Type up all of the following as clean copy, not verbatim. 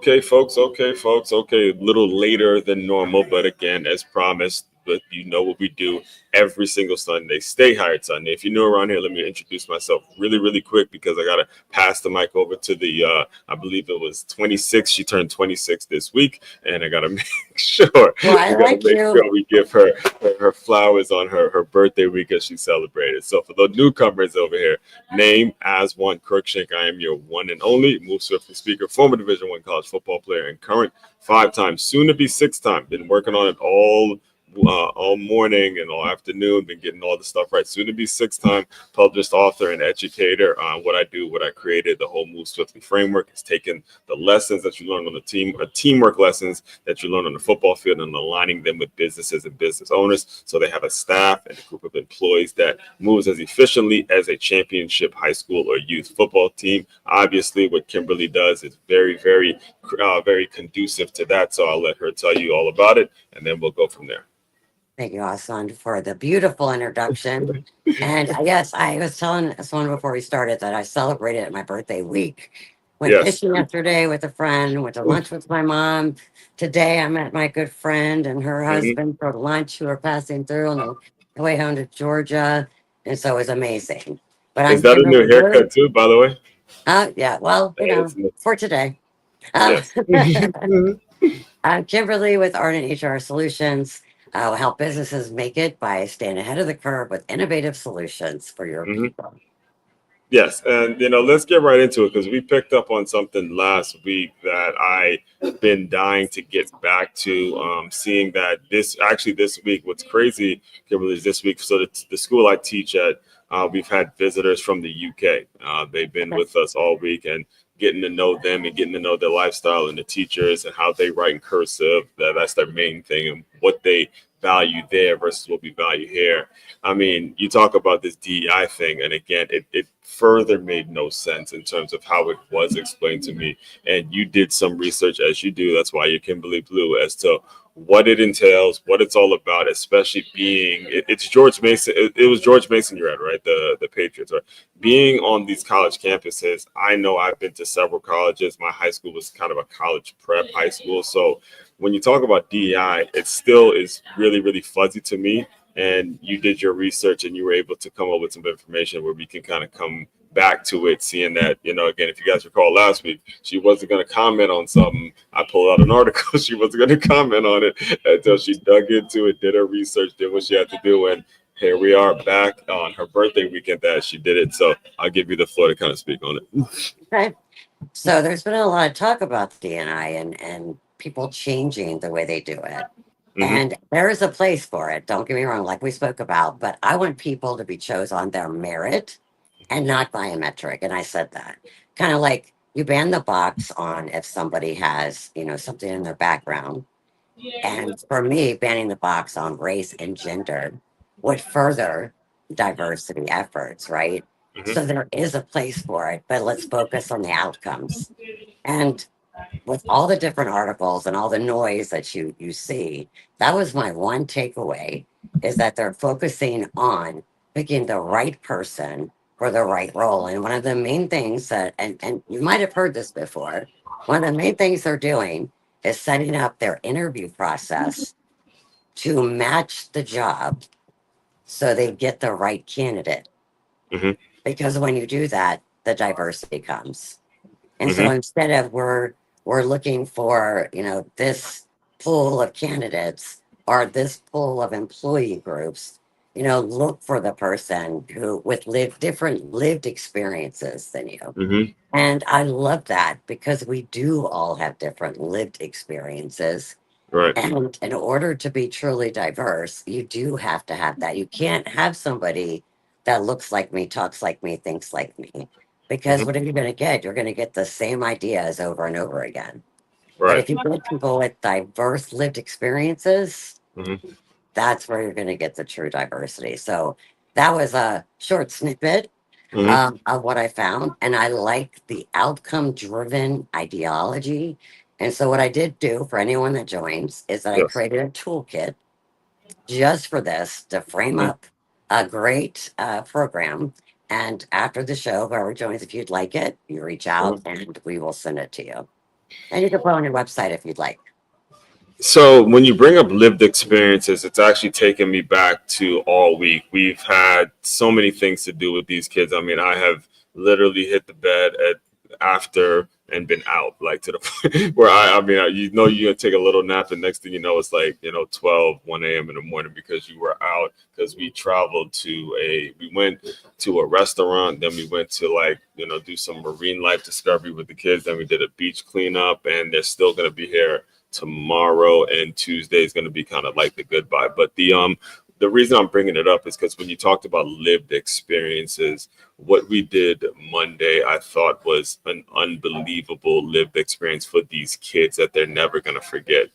Okay, folks. Okay, a little later than normal, but again, as promised, but you know what we do every single Sunday. Stay hired Sunday. If you're new around here, let me introduce myself really, really quick because I gotta pass the mic over to the I believe it was 26. She turned 26 this week, and I gotta make sure Well, I we gotta like make you. sure we give her flowers on her birthday week as she celebrated. So for the newcomers over here, name as one Crookshank. I am your one and only Move Swiftly speaker, former Division One college football player, and current five-time, soon to be six-time. Been working on it all morning and all afternoon. Been getting all the stuff right. Soon to be six-time published author and educator. What I do, what I created, the whole Move Swiftly framework is taking the lessons that you learn on the team, teamwork lessons that you learn on the football field, and aligning them with businesses and business owners, so they have a staff and a group of employees that moves as efficiently as a championship high school or youth football team. Obviously, what Kimberly does is very conducive to that. So I'll let her tell you all about it, and then we'll go from there. Thank you, Hassan, for the beautiful introduction. And yes, I was telling someone before we started that I celebrated my birthday week. Went Yes. fishing yesterday with a friend, went to lunch with my mom. Today I met my good friend and her Mhm. husband for lunch who are passing through on the way home to Georgia. And so it was amazing. But Is I'm that a new Kimberly Blue. haircut too, by the way? Yeah, well, It's, for today. Um, yes. Mhm. I'm Kimberly with Art and HR Solutions. I'll help businesses make it by staying ahead of the curve with innovative solutions for your Mhm. people. Yes, and let's get right into it because we picked up on something last week that I've been dying to get back to. Seeing that this week, what's crazy, Kimberly, is this week. So the school I teach at, we've had visitors from the UK. They've been Okay. with us all week and getting to know them and getting to know their lifestyle and the teachers and how they write in cursive. That's their main thing and what they value there versus what we value here. I mean, you talk about this DEI thing, and again, it further made no sense in terms of how it was explained to me. And you did some research, as you do. That's why you're Kimberly Blue, as to what it entails, what it's all about, especially being it's George Mason. It was George Mason you're at, right? The Patriots, right? Being on these college campuses, I know I've been to several colleges. My high school was kind of a college prep high school, so when you talk about DEI, it still is really, really fuzzy to me. And you did your research and you were able to come up with some information where we can kind of come back to it, seeing that, again, if you guys recall last week, she wasn't going to comment on something. I pulled out an article. She wasn't going to comment on it until she dug into it, did her research, did what she had to do. And here we are back on her birthday weekend that she did it. So I'll give you the floor to kind of speak on it. Okay. So there's been a lot of talk about D&I and people changing the way they do it. Hmm. And there is a place for it. Don't get me wrong, like we spoke about, but I want people to be chosen on their merit and not biometric. And I said that kind of like you ban the box on if somebody has, something in their background. And for me, banning the box on race and gender would further diversity efforts, right? So Hmm. there is a place for it, but let's focus on the outcomes. And with all the different articles and all the noise that you see, that was my one takeaway is that they're focusing on picking the right person for the right role. And one of the main things that and you might have heard this before, one of the main things they're doing is setting up their interview process to match the job so they get the right candidate. Hmm. Because when you do that, the diversity comes. And so Hmm. instead of we're looking for, this pool of candidates or this pool of employee groups, look for the person who with different lived experiences than you. Hmm. And I love that because we do all have different lived experiences. Right. And in order to be truly diverse, you do have to have that. You can't have somebody that looks like me, talks like me, thinks like me. Because Hmm. what are you going to get? You're going to get the same ideas over and over again. But Right. if you get people with diverse lived experiences, Hmm. that's where you're going to get the true diversity. So that was a short snippet Hmm. of what I found. And I like the outcome driven ideology. And so, what I did do for anyone that joins is that I Yes. created a toolkit just for this to frame Hmm. up a great program. And after the show, whoever joins, if you'd like it, you reach out Hmm. and we will send it to you. And you can put on your website if you'd like. So when you bring up lived experiences, it's actually taken me back to all week. We've had so many things to do with these kids. I mean, I have literally hit the bed at after and been out like to the point where I mean, you know, you're gonna take a little nap and next thing you know, it's like, 12, 1 a.m. in the morning because you were out because we went to a restaurant, then we went to like, do some marine life discovery with the kids, then we did a beach cleanup and they're still gonna be here tomorrow, and Tuesday is going to be kind of like the goodbye. But the reason I'm bringing it up is because when you talked about lived experiences, what we did Monday, I thought was an unbelievable lived experience for these kids that they're never going to forget.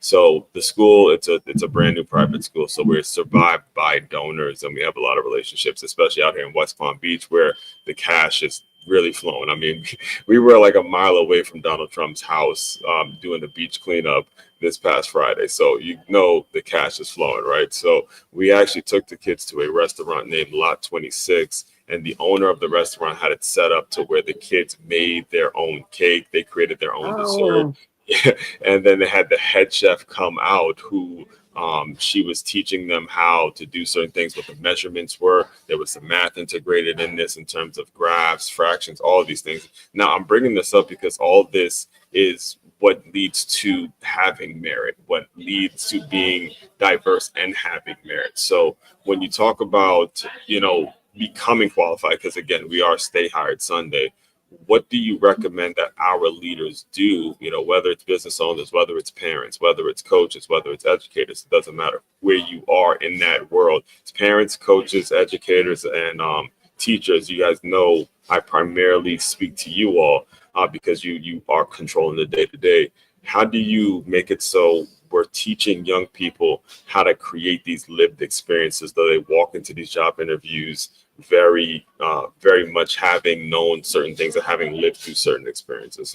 So the school, it's a brand new private school, so we're survived by donors, and we have a lot of relationships, especially out here in West Palm Beach, where the cash is really flowing. I mean, we were like a mile away from Donald Trump's house doing the beach cleanup this past Friday. So the cash is flowing, right? So we actually took the kids to a restaurant named Lot 26. And the owner of the restaurant had it set up to where the kids made their own cake. They created their own dessert. Oh, And then they had the head chef come out who she was teaching them how to do certain things, what the measurements were. There was some math integrated in this in terms of graphs, fractions, all of these things. Now, I'm bringing this up because all this is what leads to having merit, what leads to being diverse and having merit. So when you talk about, becoming qualified, because again, we are Stay Hired Sunday, what do you recommend that our leaders do, whether it's business owners, whether it's parents, whether it's coaches, whether it's educators? It doesn't matter where you are in that world. It's parents, coaches, educators, and teachers. You guys know I primarily speak to you all because you are controlling the day to day. How do you make it so we're teaching young people how to create these lived experiences, though they walk into these job interviews very much having known certain things and having lived through certain experiences?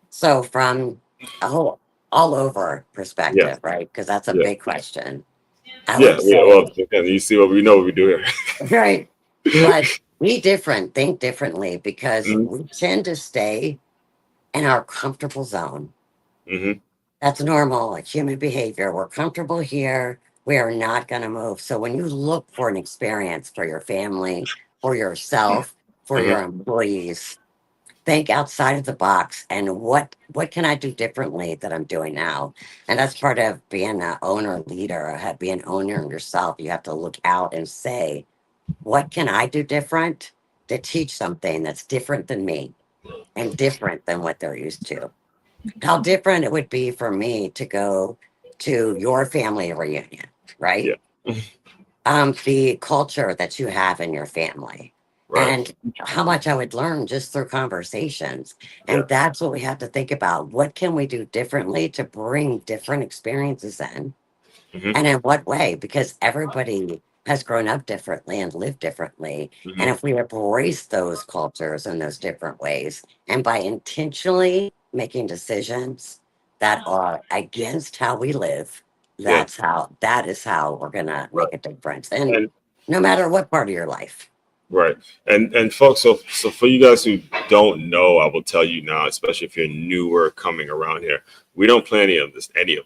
so from a whole all over Yeah, perspective, right? Because that's a yeah, big question. I yeah, would yeah. say, Well, again, you see what we know what we do right, here. but be different, think differently, because Hmm. we tend to stay in our comfortable zone. Hmm. That's normal, like human behavior. We're comfortable here. We are not going to move. So when you look for an experience for your family, for yourself, for Hmm. your employees, think outside of the box and what can I do differently that I'm doing now? And that's part of being an owner leader, being an owner yourself. You have to look out and say, what can I do different to teach something that's different than me and different than what they're used to? How different it would be for me to go to your family reunion, Yeah. right? The culture that you have in your family Right. and how much I would learn just through conversations. Yeah. And that's what we have to think about. What can we do differently to bring different experiences in? Hmm. And in what way? Because everybody has grown up differently and lived differently. And Hmm. if we embrace those cultures in those different ways, and by intentionally making decisions that are against how we live, Yeah. that is how we're gonna Right. make a difference. And And no matter what part of your life. right. And folks, so for you guys who don't know, I will tell you now, especially if you're newer coming around here, we don't plan any of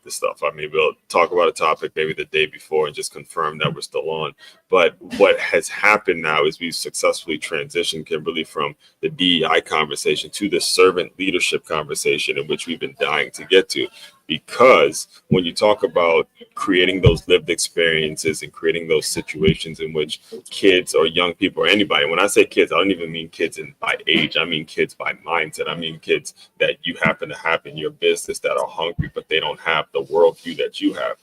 this stuff. I mean, we'll talk about a topic maybe the day before and just confirm that we're still on. But what has happened now is we've successfully transitioned Kimberly from the DEI conversation to the servant leadership conversation, in which we've been dying to get to. Because when you talk about creating those lived experiences and creating those situations in which kids or young people or anybody, when I say kids, I don't even mean kids by age, I mean kids by mindset. I mean kids that you happen to have in your business that are hungry, but they don't have the worldview that you have.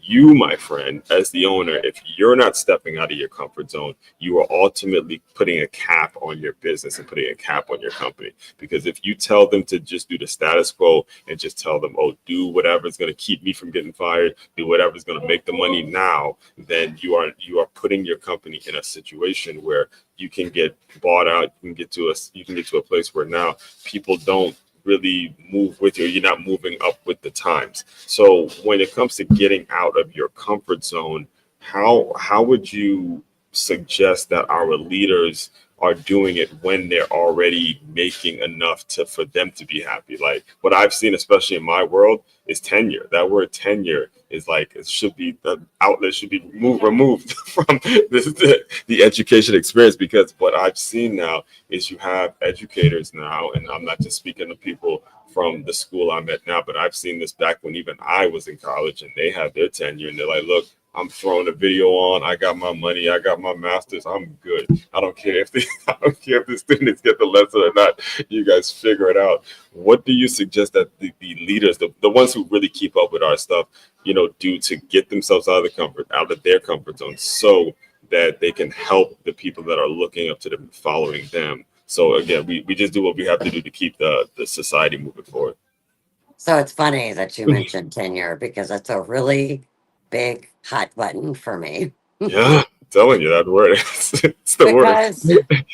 You, my friend, as the owner, if you're not stepping out of your comfort zone, you are ultimately putting a cap on your business and putting a cap on your company. Because if you tell them to just do the status quo and just tell them, oh, do whatever's going to keep me from getting fired, do whatever's going to make the money now, then you are putting your company in a situation where you can get bought out. You can get to a place where now people don't really move with you. You're not moving up with the times. So when it comes to getting out of your comfort zone, how would you suggest that our leaders are doing it when they're already making enough to for them to be happy. Like what I've seen, especially in my world, is tenure. That word tenure is like it should be the outlet should be removed from the education experience, because what I've seen now is you have educators now, and I'm not just speaking to people from the school I'm at now, but I've seen this back when even I was in college and they had their tenure and they're like, look, I'm throwing a video on. I got my money. I got my master's. I'm good. I don't care if the I don't care if the students get the lesson or not. You guys figure it out. What do you suggest that the leaders, the ones who really keep up with our stuff, do to get themselves out of their comfort zone, so that they can help the people that are looking up to them, following them. So again, we just do what we have to do to keep the society moving forward. So it's funny that you mentioned tenure because that's a really big hot button for me. Yeah, I'm telling you that word. It's the word. Because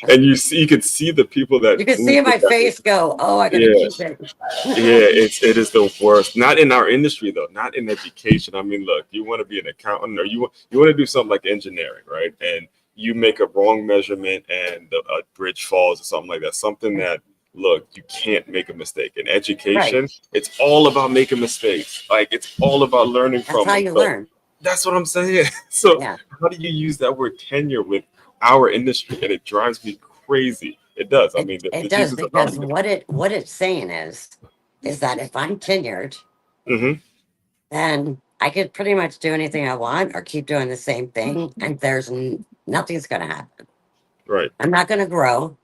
And you can see the people that you can do see in my that. face go, oh, I gotta Yeah, keep it. yeah, it is the worst. Not in our industry though, not in education. I mean, look, you want to be an accountant or you want to do something like engineering, right? And you make a wrong measurement and a bridge falls or something like that. Something that, look, you can't make a mistake. In Right. education, it's all about making mistakes. Like it's all about learning That's from how them. you So learn. that's what I'm saying. So Yeah. how do you use that word tenure with our industry? And it drives me crazy. It does. I mean, It the does Jesus is our because what it's saying is that if I'm tenured, hmm then I could pretty much do anything I want or keep doing the same thing, and nothing's gonna happen. right. I'm not gonna grow.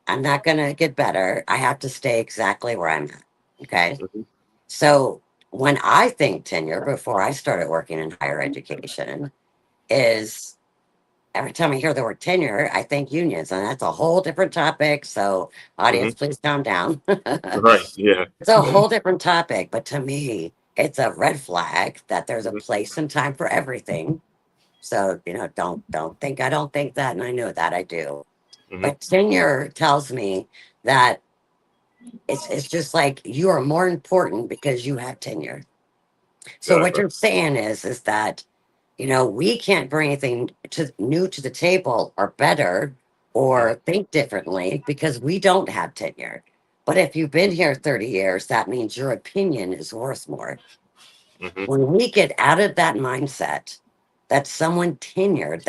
I'm not gonna get better. I have to stay exactly where I'm at. Okay. hmm So when I think tenure before I started working in higher education is every time I hear the word tenure, I think unions, and that's a whole different topic. So, hmm audience, please calm down. Right. Yeah. It's a whole different topic, but to me, it's a red flag that there's a hmm place and time for everything. So, don't think I don't think that, and I know that I do. hmm But tenure tells me that it's just like you are more important because you have tenure. So what Exactly. you're saying is that we can't bring anything new to the table or better hmm or think differently because we don't have tenure. But if you've been here 30 years, that means your opinion is worth more. hmm When we get out of that mindset that someone tenured,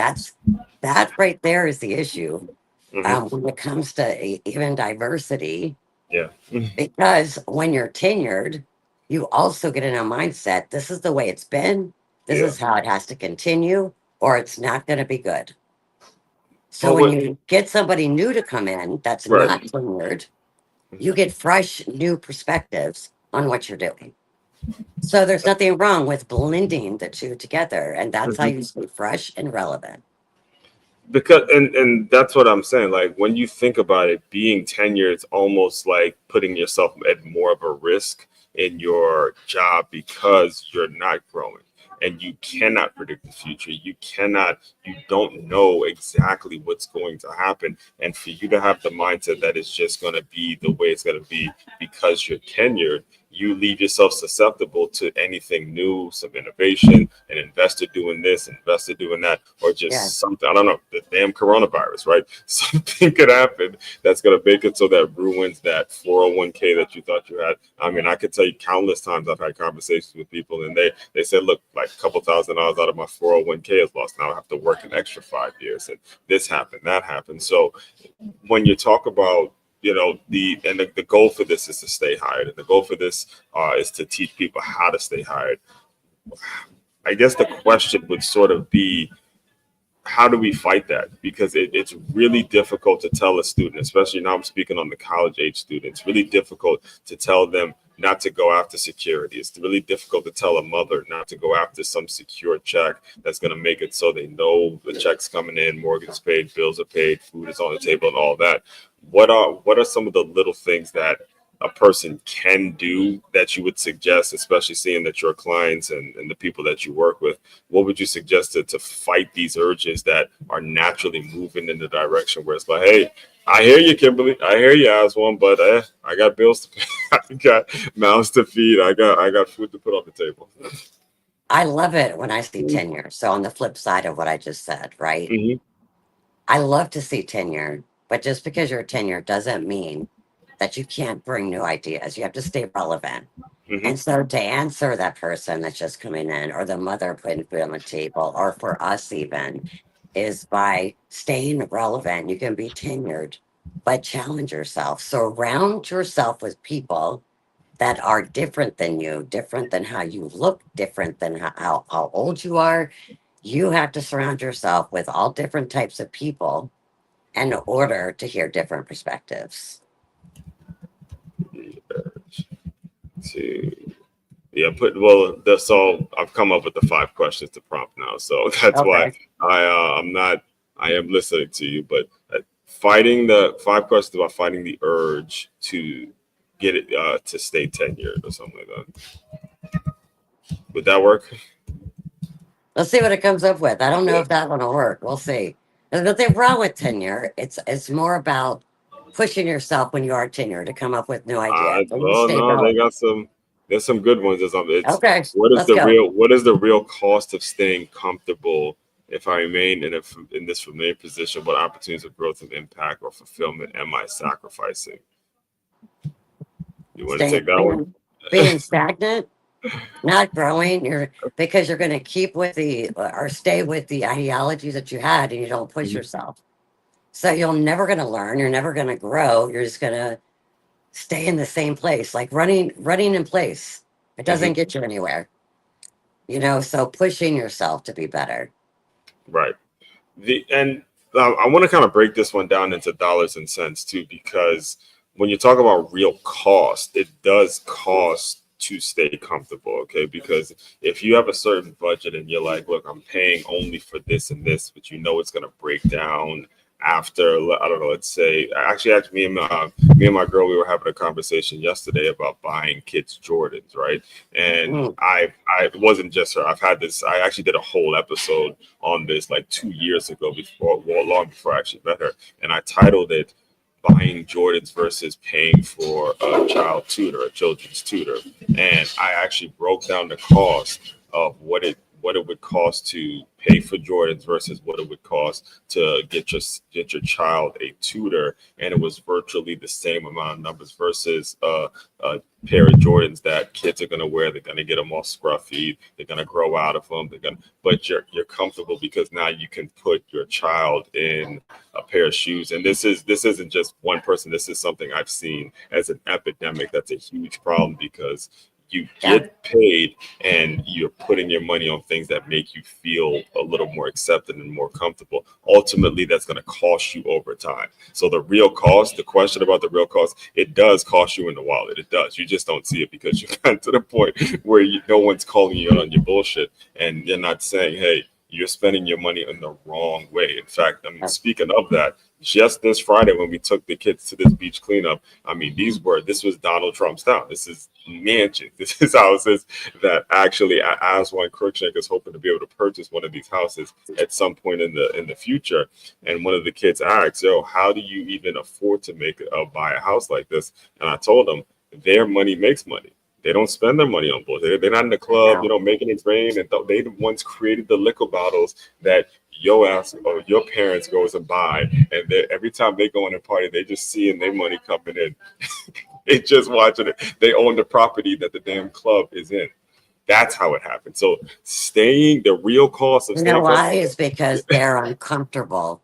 that right there is the issue hmm when it comes to even diversity. Yeah. Because when you're tenured, you also get in a mindset this is the way it's been, this Yeah. is how it has to continue, or it's not going to be good. So But when what? you get somebody new to come in that's Right. not tenured, you hmm get fresh new perspectives on what you're doing. So there's nothing wrong with blending the two together, and that's how hmm you stay fresh and relevant. Because and that's what I'm saying. Like when you think about it, being tenured, it's almost like putting yourself at more of a risk in your job because you're not growing and you cannot predict the future. You don't know exactly what's going to happen. And for you to have the mindset that it's just going to be the way it's going to be because you're tenured, you leave yourself susceptible to anything new, some innovation, an investor doing this, investor doing that, or Yeah. just something. I don't know, the damn coronavirus, right? Something could happen that's going to make it so that ruins that 401k that you thought you had. I mean, I could tell you countless times I've had conversations with people and they said, look, like a couple $1,000 out of my 401k is lost. Now I have to work an extra 5 years. And this happened, that happened. So when you talk about the goal for this is to stay hired, and the goal for this is to teach people how to stay hired. I guess the question would sort of be, how do we fight that? Because it's really difficult to tell a student, especially now I'm speaking on the college age student, it's really difficult to tell them not to go after security. It's really difficult to tell a mother not to go after some secure check that's going to make it so they know the check's coming in, mortgage is paid, bills are paid, food is on the table, and all that. What are some of the little things that a person can do that you would suggest, especially seeing that your clients and the people that you work with, what would you suggest to fight these urges that are naturally moving in the direction where it's like, hey, I hear you, Kimberly. I hear you, Aswan, but I got bills to pay. I got mouths to feed. I got food to put on the table. I love it when I see tenure. So on the flip side of what I just said, right? hmm I love to see tenure, but just because you're tenured doesn't mean that you can't bring new ideas. You have to stay relevant. Hmm. And so to answer that person that's just coming in, or the mother putting food on the table, or for us even, is by staying relevant. You can be tenured, but challenge yourself. Surround yourself with people that are different than you, different than how you look, different than how old you are. You have to surround yourself with all different types of people in order to hear different perspectives. To Yeah, so I've come up with the 5 questions to prompt now, so that's why Okay. I'm not. I am listening to you, but fighting the 5 questions about fighting the urge to get it to stay tenured or something like that. Would that work? Let's see what it comes up with. I don't know Yeah. if that one will work. We'll see. There's nothing wrong with tenure. It's more about pushing yourself when you are tenure to come up with new ideas and you Well, stay no, they relevant. got some. There's some good ones. It's Okay, what is let's the go. real cost of staying comfortable if I remain in this familiar position? What opportunities of growth and impact or fulfillment am I sacrificing? You want to Staying take that one? being stagnant, not growing. You're because you're going to keep with the or stay with the ideologies that you had, and you don't push Mhm. yourself. So you're never going to learn. You're never going to grow. You're just going to stay in the same place, like running in place. It doesn't Mhm. get you anywhere. So pushing yourself to be better. Right. And I want to kind of break this one down into dollars and cents too, because when you talk about real cost, it does cost to stay comfortable. Okay, because if you have a certain budget and you're like, look, I'm paying only for this and this, but you know it's going to break down after, I don't know, let's say, actually me and my girl, we were having a conversation yesterday about buying kids Jordans, right? And Mm, I it wasn't just her. I've had this. I actually did a whole episode on this like 2 years ago, before, well, long before I actually met her, and I titled it "Buying Jordans versus Paying for a Child Tutor, a Children's Tutor," and I actually broke down the cost of what it would cost to pay for Jordans versus what it would cost to get your child a tutor, and it was virtually the same amount of numbers versus a pair of Jordans that kids are going to wear. They're going to get them all scruffy. They're going to grow out of them. But you're comfortable because now you can put your child in a pair of shoes. And this isn't just one person. This is something I've seen as an epidemic. That's a huge problem because you yeah, get paid and you're putting your money on things that make you feel a little more accepted and more comfortable. Ultimately, that's going to cost you over time. So the real cost, the question about the real cost, it does cost you in the wallet. It does. You just don't see it because you got to the point where no one's calling you out on your bullshit, and you're not saying, "Hey, you're spending your money in the wrong way." In fact, I mean, speaking of that, just this Friday when we took the kids to this beach cleanup, I mean, this was Donald Trump's town. This is mansion. This is houses that actually, as one Crookshank is hoping to be able to purchase one of these houses at some point in the future. And one of the kids asked, "Yo, how do you even afford to buy a house like this?" And I told them, their money makes money. They don't spend their money on bullshit. They're not in the I club, know. making it rain. And they the ones created the liquor bottles that your ass or your parents goes and buy. And every time they go in a party, they just seeing their money coming in. They just watching it. They own the property that the damn club is in. That's how it happened. So the real cost of You know staying why? comfortable. Is because they're uncomfortable.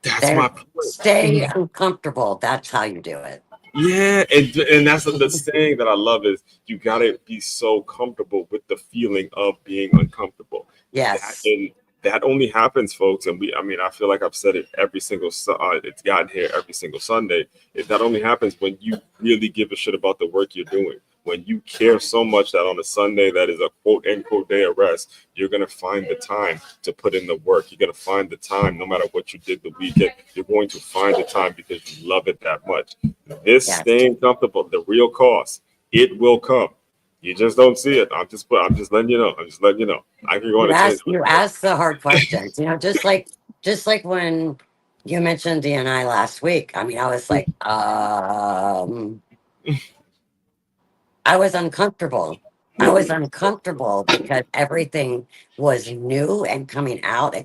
That's They're my point. stay Mhm. uncomfortable. That's how you do it. Yeah, and that's the saying that I love is you gotta be so comfortable with the feeling of being uncomfortable. That Yes. and that only happens, folks. And I mean, I feel like I've said it it's gotten here every single Sunday. That only happens when you really give a shit about the work you're doing. When you care so much that on a Sunday that is a quote unquote day of rest, you're gonna find the time to put in the work. You're gonna find the time, no matter what you did the weekend. You're going to find the time because you love it that much. This Yes. staying comfortable, the real cost, it will come. You just don't see it. I'm just letting you know. I'm just letting you know. I can go on You a tangent. ask you ask the hard questions. Just like when you mentioned DNI last week. I mean, I was like, I was uncomfortable. I was uncomfortable because everything was new and coming out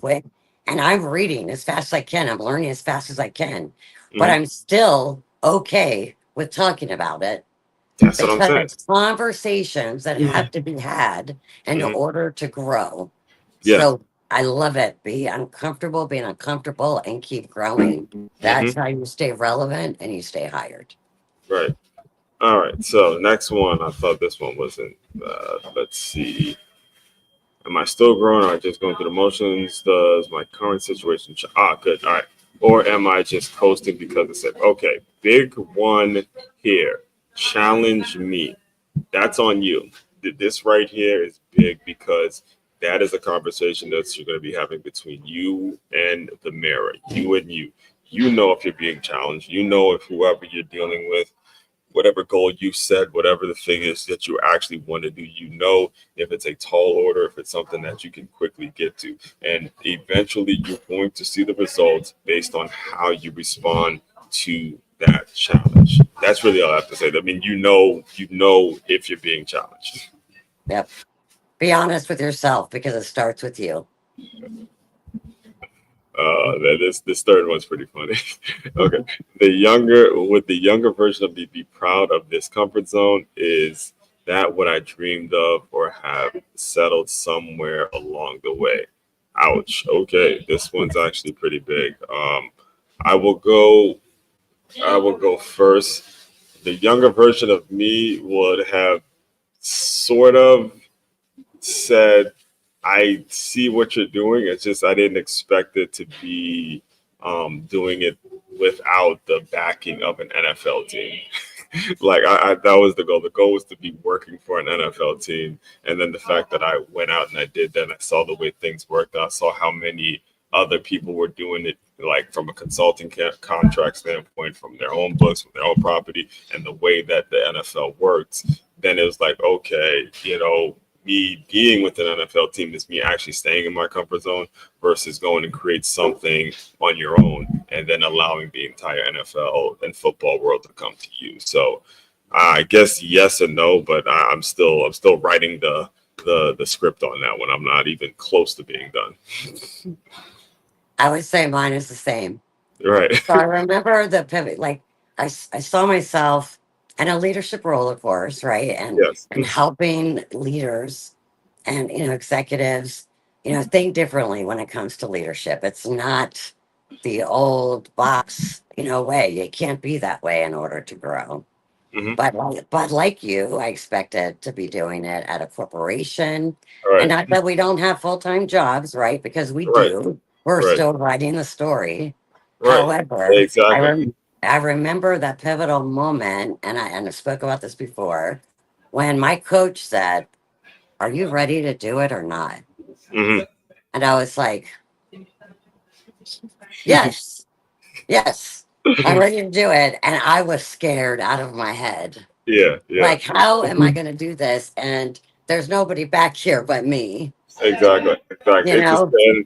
quick. and I'm reading as fast as I can. I'm learning as fast as I can, but Hmm. I'm still okay with talking about it That's what I'm because saying. it's conversations that have to be had in Hmm. order to grow. Yeah. So I love it. Be uncomfortable, being uncomfortable, and keep growing. Hmm. That's how you stay relevant and you stay hired. Right. All right. So next one, I thought this one wasn't. Let's see. Am I still growing, or just going through the motions? Does my current situation? Good. All right. Or am I just coasting because it said, okay, big one here. Challenge me. That's on you. This right here is big because that is a conversation that you're going to be having between you and the mirror, you and you. You know if you're being challenged. You know if whoever you're dealing with, whatever goal you set, whatever the thing is that you actually want to do, you know if it's a tall order, if it's something that you can quickly get to. And eventually you're going to see the results based on how you respond to that challenge. That's really all I have to say. I mean, you know if you're being challenged. Yep. Be honest with yourself because it starts with you. This third one's pretty funny. Okay, the younger version of me be proud of this comfort zone. Is that what I dreamed of or have settled somewhere along the way? Ouch. Okay, this one's actually pretty big. I will go. I will go first. The younger version of me would have sort of said, I see what you're doing. It's just I didn't expect it to be doing it without the backing of an NFL team. Like that was the goal. The goal was to be working for an NFL team, and then the fact that I went out and I did that, and I saw the way things worked. I saw how many other people were doing it, like from a consulting contract standpoint, from their own books, from their own property, and the way that the NFL works. Then it was like, okay, me being with an NFL team is me actually staying in my comfort zone versus going and create something on your own and then allowing the entire NFL and football world to come to you. So I guess yes and no, but I'm still writing the script on that one. I'm not even close to being done. I would say mine is the same. Right. So I remember the pivot, like I saw myself in a leadership role, of course, right? Yes. And helping leaders and, executives, think differently when it comes to leadership. It's not the old box, way. It can't be that way in order to grow. Hmm. But like you, I expected to be doing it at a corporation. And Right. not that we don't have full-time jobs, right? Because we Right. do. We're Right. still writing the story. Right. However, Exactly. I remember that pivotal moment, and I spoke about this before, when my coach said, "Are you ready to do it or not?" Hmm. And I was like, "Yes, yes, I'm ready to do it." And I was scared out of my head. Yeah. Yeah. Like, how am I going to do this? And there's nobody back here but me, Exactly. you Exactly. It's just know?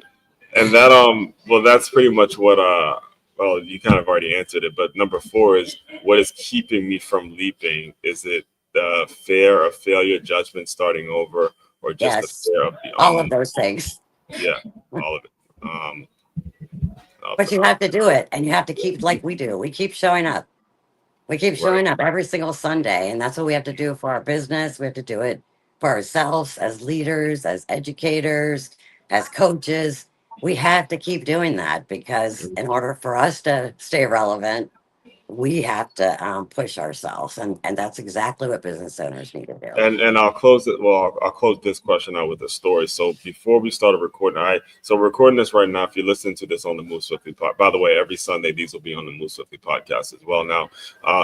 and that well that's pretty much what well you kind of already answered it, but number four is what is keeping me from leaping? Is it the fear of failure, judgment, starting over, or just the Yes, fear of the all of unknown? those things. Yeah, all of it. Um But you have to do it, and you have to keep like we do. We keep showing up. We keep right. showing up every single Sunday, and that's what we have to do for our business. We have to do it for ourselves as leaders, as educators, as coaches. We have to keep doing that because in order for us to stay relevant, we have to push ourselves, and that's exactly what business owners need to do. And I'll close it. Well, I'll close this question out with a story. So before we started recording, we're recording this right now. If you're listening to this on the Move Swiftly pod, by the way, every Sunday these will be on the Move Swiftly podcast as well. Now,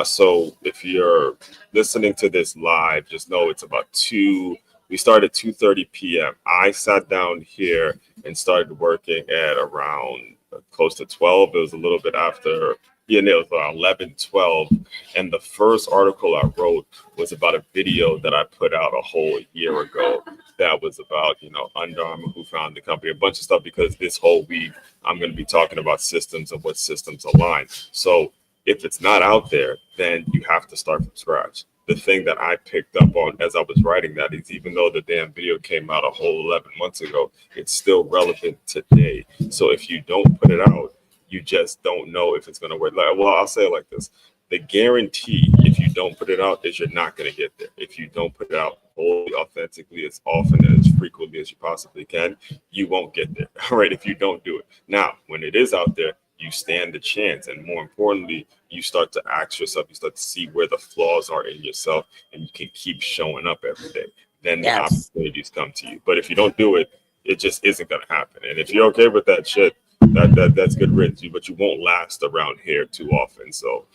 so if you're listening to this live, just know it's about two. We started 2:30 p.m. I sat down here and started working at around close to 12. It was a little bit after. Yeah, no, it was around 11, 12. And the first article I wrote was about a video that I put out a whole year ago that was about, Under Armour, who founded the company, a bunch of stuff, because this whole week I'm going to be talking about systems and what systems align. So if it's not out there, then you have to start from scratch. the thing that I picked up on as I was writing that is, even though the damn video came out a whole 11 months ago, it's still relevant today. So if you don't put it out, you just don't know if it's going to work. Like, well, I'll say it like this: the guarantee, if you don't put it out, is you're not going to get there. If you don't put it out wholly, authentically, as often and as frequently as you possibly can, you won't get there. All right, if you don't do it. Now, when it is out there, you stand a chance, and more importantly, you start to ask yourself, you start to see where the flaws are in yourself, and you can keep showing up every day. Then the Yes. opportunities come to you. But if you don't do it, it just isn't going to happen. And if you're okay with that shit, that's good riddance. But you won't last around here too often. So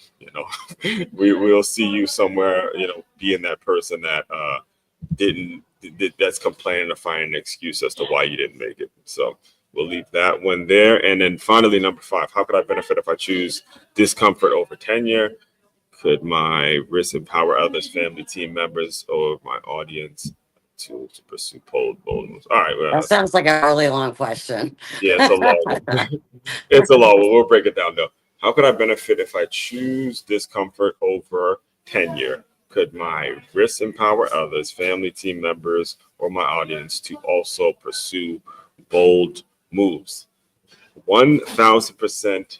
we'll see you somewhere. Being that person that didn't that's complaining or finding an excuse as to why you didn't make it. So we'll leave that one there. And then finally, number 5: how could I benefit if I choose discomfort over tenure? Could my risk empower others, family, team members, or my audience to pursue bold moves? All right, well, That sounds like a really long question. yeah, it's a long one. It's a long one. We'll break it down though. How could I benefit if I choose discomfort over tenure? Could my risk empower others, family, team members, or my audience to also pursue bold moves? 1,000%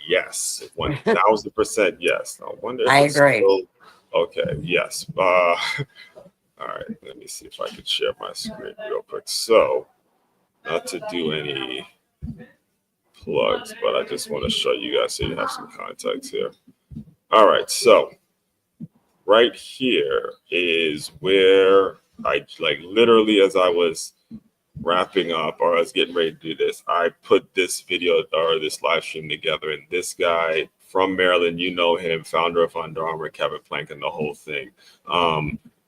yes. 1,000% yes. I wonder if I it's agree. still okay. Yes. All right. Let me see if I can share my screen real quick. So, not to do any plugs, but I just want to show you guys so you have some context here. All right. So, right here is where I, like, literally, as I was wrapping up or I was getting ready to do this, I put this video or this live stream together. And this guy from Maryland, you know him, founder of Under Armour, Kevin Plank, and the whole thing.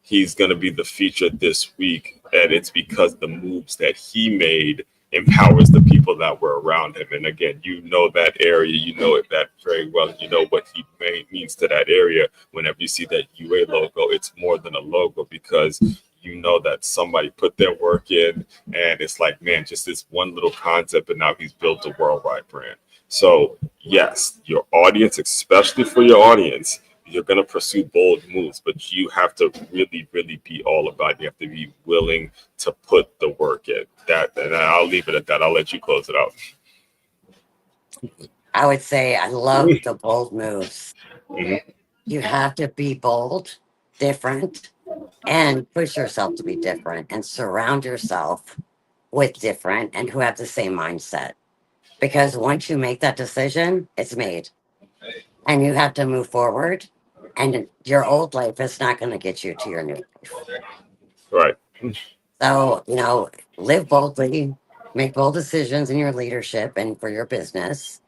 He's going to be the feature this week. And it's because the moves that he made empowers the people that were around him. And again, you know that area, you know it that very well. You know what he means to that area. Whenever you see that UA logo, it's more than a logo because you know that somebody put their work in, and it's like, man, just this one little concept, and now he's built a worldwide brand. So yes, your audience, especially for your audience, you're going to pursue bold moves, but you have to really, really be all about it. You have to be willing to put the work in. And I'll leave it at that. I'll let you close it out. I would say I love the bold moves. Mhm. You have to be bold, different, and push yourself to be different and surround yourself with different and who have the same mindset. Because once you make that decision, it's made and you have to move forward. And your old life is not going to get you to your new life. Right. So, live boldly, make bold decisions in your leadership and for your business,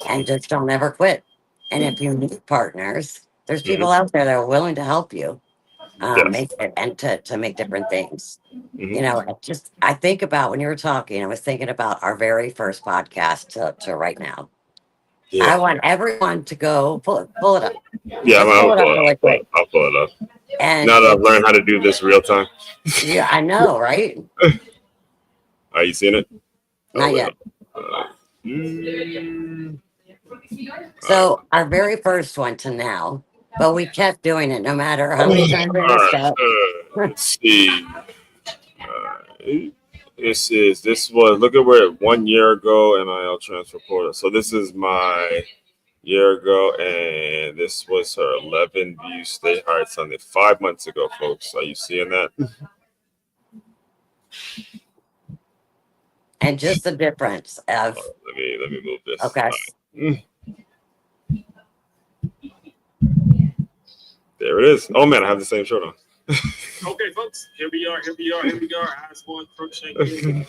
and just don't ever quit. And if you need partners, there's Hmm. people out there that are willing to help you Yes. make it and to make different things. Hmm. I think about when you were talking, I was thinking about our very first podcast to right now. Yeah. I want everyone to go pull it up. Yeah. Just pull it up really quick. I'll pull it up. And Now that I've it's, learned how to do this real time. yeah, I know, right? Are you seeing it? Oh, Not wait. yet. Mm, all right. So our very first one to now, but we kept doing it no matter how All many times we messed right. up. Let's see. This was, look at where 1 year ago NIL transfer portal. So this is my year ago, and this was her 11 view stay hired Sunday 5 months ago, folks. Are you seeing that? And just the difference of, Let me move this. okay, There it is. Oh man, I have the same shirt on. Okay, folks, here we are. As one crochet here,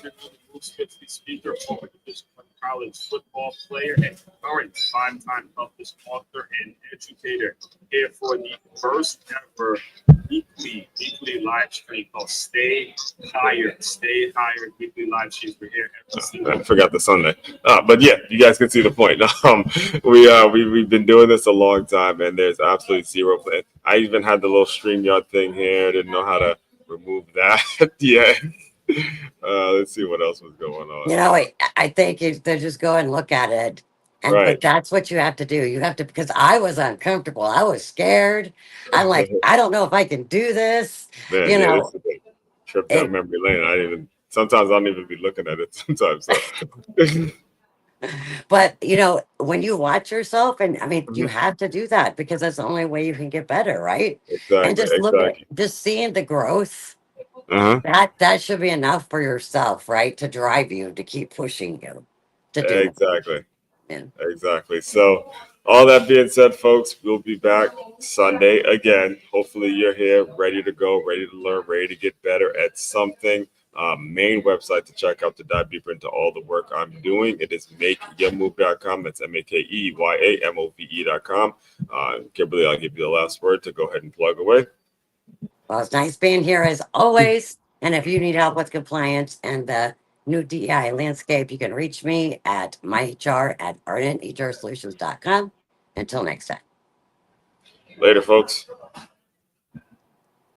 Bruce Fifty speaker, former Division I college football player, and current five-time published author and educator. Here for the first ever weekly live stream called Stay Higher weekly live streams. We're here every single. I forgot the Sunday, but yeah, you guys can see the point. We've been doing this a long time, and there's absolutely zero plan. I even had the little StreamYard thing here. Didn't know how to remove that yet. Let's see what else was going on. I think if they just go and look at it, And Right. but that's what you have to do. You have to, because I was uncomfortable. I was scared. I'm like, I don't know if I can do this. Man, You yeah, this know, is a trip down it memory lane. I didn't even sometimes I don't even be looking at it sometimes. So but when you watch yourself, and I mean, you Mhm. have to do that because that's the only way you can get better, right? And Exactly, just look at exactly. just seeing the growth, Uh-huh. that should be enough for yourself, right? To drive you to keep pushing you to do more. Exactly. Yeah. Exactly. So, all that being said, folks, we'll be back Sunday again. Hopefully, you're here, ready to go, ready to learn, ready to get better at something. Main website to check out to dive deeper into all the work I'm doing. It is makeyamove.com. That's MAKEYAMOVE.com. Kimberly, I'll give you the last word to go ahead and plug away. Well, it's nice being here as always. And if you need help with compliance and the new DEI landscape, you can reach me at myhr@ardentehrsolutions.com. Until next time. Later, folks.